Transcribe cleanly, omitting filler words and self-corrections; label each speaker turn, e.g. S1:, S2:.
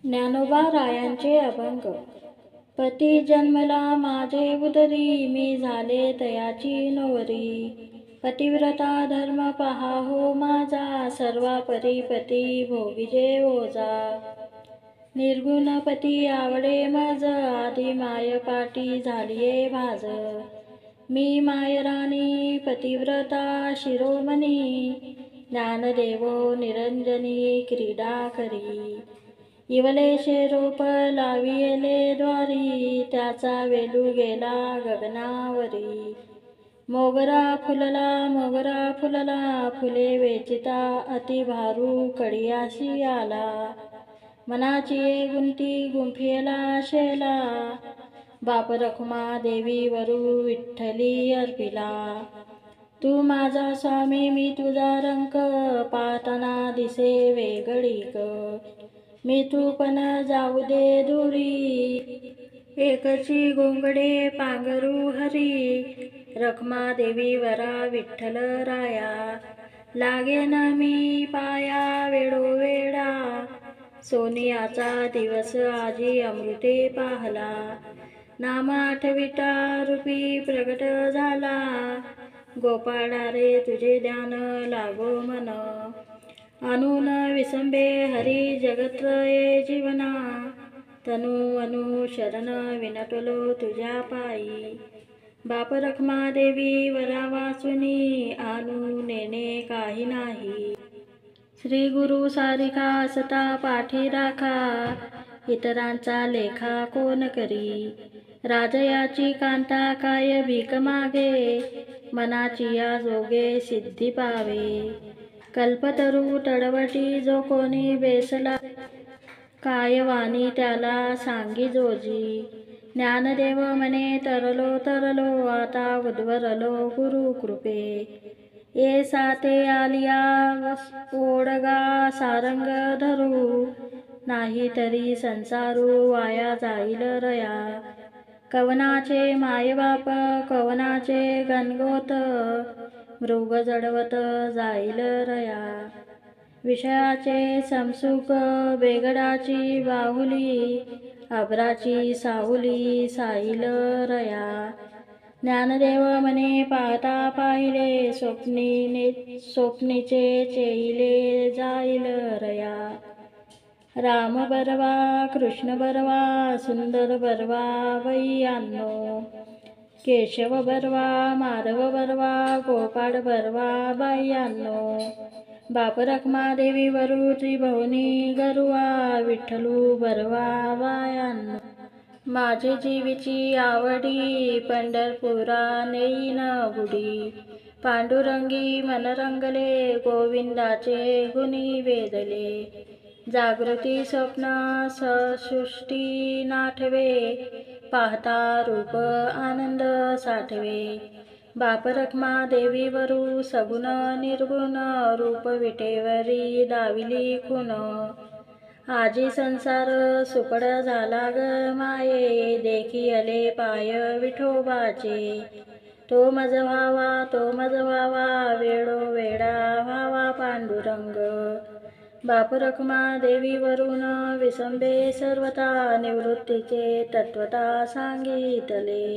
S1: ज्ञानोबा रायांचे अभंग. पती जन्मला माझे उदरी, मी झाले तयाची नोवरी. पतिव्रता धर्म पहा हो माझा, सर्वापरी पती भोगिजे ओझा. निर्गुण पती आवडे मज, आधी माय पाटी झालिये भाज. मी मायराणी पतिव्रता शिरोमणी, ज्ञानदेवो निरंजनी क्रीडा करी. इवलेशे रोप लाविले द्वारी, त्याचा वेलू गेला गगनावरी. मोगरा फुलला, फुले वेचिता अति भारू कडियासी आला. मनाची गुंती गुंफिला शेला, बाप रखुमा देवी वरू विठ्ठली अर्पिला. तू माझा स्वामी मी तुझा रंक, पाहताना दिसे वेगळीक. मी तू पण जाऊ दे दुरी, एकची गोंगडे पांघरू हरी. रखमा देवी वरा विठ्ठल राया, लागेन मी पाया वेळोवेळा. सोनियाचा दिवस आजी अमृते पाहला, नाम आठविता रूपी प्रगट झाला. गोपाळा रे तुझे ध्यान लागो मन, आणून विसंबे हरी जगत्रये जीवना. तनु अनु शरण विनटलो तुझ्या पायी, बाप रखमा देवी वरा वाचुनी. आणू नेणे काही नाही, श्री गुरु सारिका असता पाठी राखा. इतरांचा लेखा कोण करी, राजयाची कांता काय भीक मागे. मनाची या जोगे सिद्धी पावे, कल्पतरू तडवटी जो कोणी बेसला. काय वाणी त्याला सांगी जोजी, ज्ञानदेव म्हणे तरलो आता उद्वरलो गुरु कृपे. ये साते आलिया ओडगा सारंग धरू, नाही तरी संसारू वाया जाईल रया. कवनाचे मायबाप कवनाचे गणगोत, मृग जडवत जाईल रया. विषयाचे समसुख बेगडाची बाहुली, अभराची साहुली साईल रया. ज्ञानदेव म्हणे पाहता पाहिले, स्वप्नीचे चेईले जाईल रया. राम बरवा कृष्ण बरवा सुंदर बरवा वैयानो. केशव बरवा माधव बरवा गोपाळ बरवा बायांनो. बाप रखमा देवी वरू त्रिभुवनी गरुवा, विठ्ठलू बरवा बायांनो. माझी जीवीची आवडी, पंढरपुरा नेईन गुडी. पांडुरंगी मन रंगले, गोविंदाचे गुणी वेदले. जागृती स्वप्न सृष्टी नाठवे, पाहता रूप आनंद साठवे. बाप रखमा देवी वरू सगुण निर्गुण, रूप विटेवरी दाविली खून. आजी संसार सुपड झाला ग माये, देखी आले पाय विठोबाचे. तो मज व्हावा वेळोवेळा व्हावा पांडुरंग. बाप रखमा देवी वरून विसंबे सर्वता, निवृत्तीचे तत्वता सांगितले.